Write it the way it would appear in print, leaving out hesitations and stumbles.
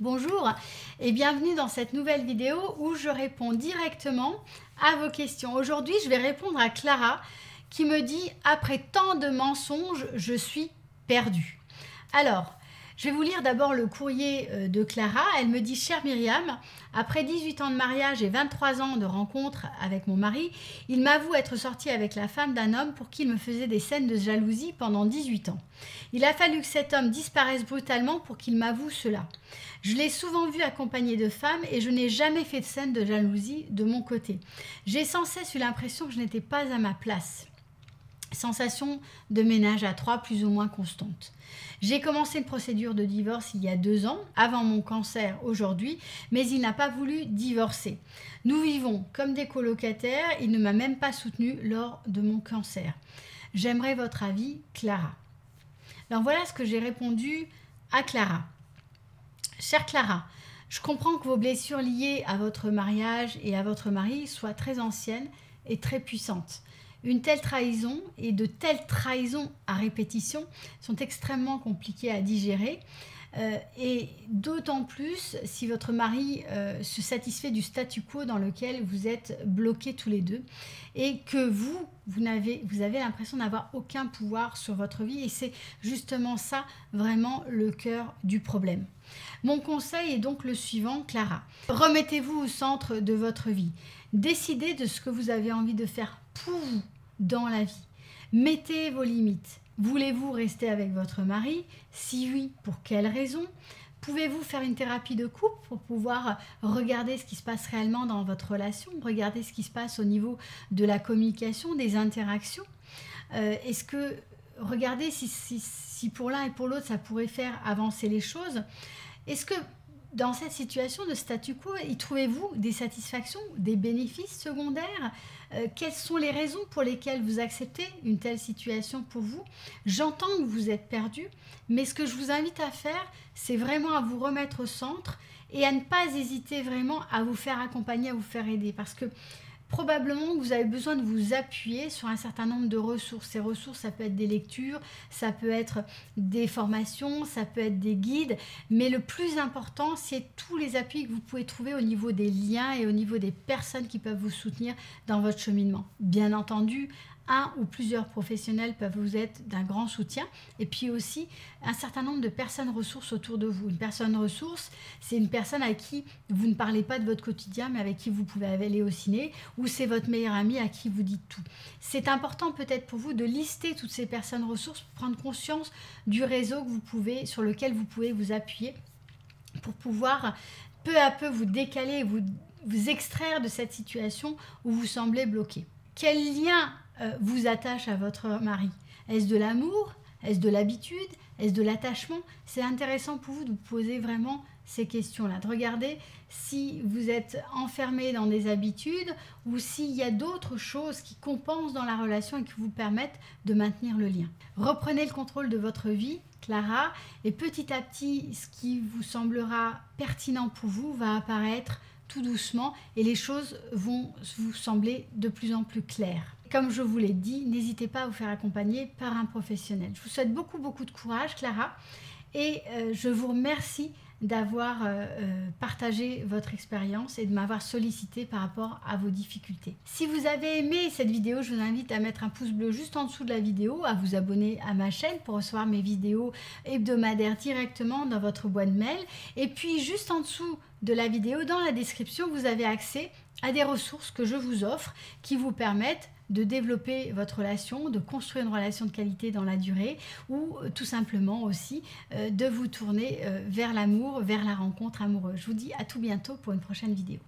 Bonjour et bienvenue dans cette nouvelle vidéo où je réponds directement à vos questions. Aujourd'hui, je vais répondre à Clara qui me dit « Après tant de mensonges, je suis perdue ». Alors, je vais vous lire d'abord le courrier de Clara. Elle me dit « Chère Myriam, après 18 ans de mariage et 23 ans de rencontre avec mon mari, il m'avoue être sorti avec la femme d'un homme pour qui il me faisait des scènes de jalousie pendant 18 ans. Il a fallu que cet homme disparaisse brutalement pour qu'il m'avoue cela. Je l'ai souvent vu accompagné de femmes et je n'ai jamais fait de scène de jalousie de mon côté. J'ai sans cesse eu l'impression que je n'étais pas à ma place. Sensation de ménage à trois plus ou moins constante. J'ai commencé une procédure de divorce il y a 2 ans, avant mon cancer aujourd'hui, mais il n'a pas voulu divorcer. Nous vivons comme des colocataires, il ne m'a même pas soutenue lors de mon cancer. J'aimerais votre avis, Clara. Alors voilà ce que j'ai répondu à Clara. Chère Clara, je comprends que vos blessures liées à votre mariage et à votre mari soient très anciennes et très puissantes. Une telle trahison et de telles trahisons à répétition sont extrêmement compliquées à digérer et d'autant plus si votre mari se satisfait du statu quo dans lequel vous êtes bloqués tous les deux et que vous avez l'impression d'avoir aucun pouvoir sur votre vie et c'est justement ça vraiment le cœur du problème. Mon conseil est donc le suivant, Clara. Remettez-vous au centre de votre vie. Décidez de ce que vous avez envie de faire pour vous dans la vie. Mettez vos limites. Voulez-vous rester avec votre mari? Si oui, pour quelles raisons? Pouvez-vous faire une thérapie de couple pour pouvoir regarder ce qui se passe réellement dans votre relation, regarder ce qui se passe au niveau de la communication, des interactions? Est-ce que regardez si pour l'un et pour l'autre ça pourrait faire avancer les choses? Est-ce que dans cette situation de statu quo, y trouvez-vous des satisfactions, des bénéfices secondaires? Quelles sont les raisons pour lesquelles vous acceptez une telle situation pour vous? J'entends que vous êtes perdu, mais ce que je vous invite à faire, c'est vraiment à vous remettre au centre et à ne pas hésiter vraiment à vous faire accompagner, à vous faire aider. Parce que probablement vous avez besoin de vous appuyer sur un certain nombre de ressources. Ces ressources, ça peut être des lectures, ça peut être des formations, ça peut être des guides. Mais le plus important, c'est tous les appuis que vous pouvez trouver au niveau des liens et au niveau des personnes qui peuvent vous soutenir dans votre cheminement. Bien entendu, un ou plusieurs professionnels peuvent vous être d'un grand soutien et puis aussi un certain nombre de personnes ressources autour de vous. Une personne ressource, c'est une personne à qui vous ne parlez pas de votre quotidien mais avec qui vous pouvez aller au ciné ou c'est votre meilleur ami à qui vous dites tout. C'est important peut-être pour vous de lister toutes ces personnes ressources pour prendre conscience du réseau sur lequel vous pouvez vous appuyer pour pouvoir peu à peu vous décaler et vous extraire de cette situation où vous semblez bloqué. Quel lien vous attache à votre mari? Est-ce de l'amour? Est-ce de l'habitude? Est-ce de l'attachement? C'est intéressant pour vous de vous poser vraiment ces questions-là, de regarder si vous êtes enfermé dans des habitudes ou s'il y a d'autres choses qui compensent dans la relation et qui vous permettent de maintenir le lien. Reprenez le contrôle de votre vie, Clara, et petit à petit, ce qui vous semblera pertinent pour vous va apparaître tout doucement et les choses vont vous sembler de plus en plus claires. Comme je vous l'ai dit, n'hésitez pas à vous faire accompagner par un professionnel. Je vous souhaite beaucoup de courage, Clara, et je vous remercie d'avoir partagé votre expérience et de m'avoir sollicité par rapport à vos difficultés. Si vous avez aimé cette vidéo, je vous invite à mettre un pouce bleu juste en dessous de la vidéo, à vous abonner à ma chaîne pour recevoir mes vidéos hebdomadaires directement dans votre boîte mail. Et puis juste en dessous de la vidéo, dans la description, vous avez accès à des ressources que je vous offre qui vous permettent de développer votre relation, de construire une relation de qualité dans la durée ou tout simplement aussi de vous tourner vers l'amour, vers la rencontre amoureuse. Je vous dis à tout bientôt pour une prochaine vidéo.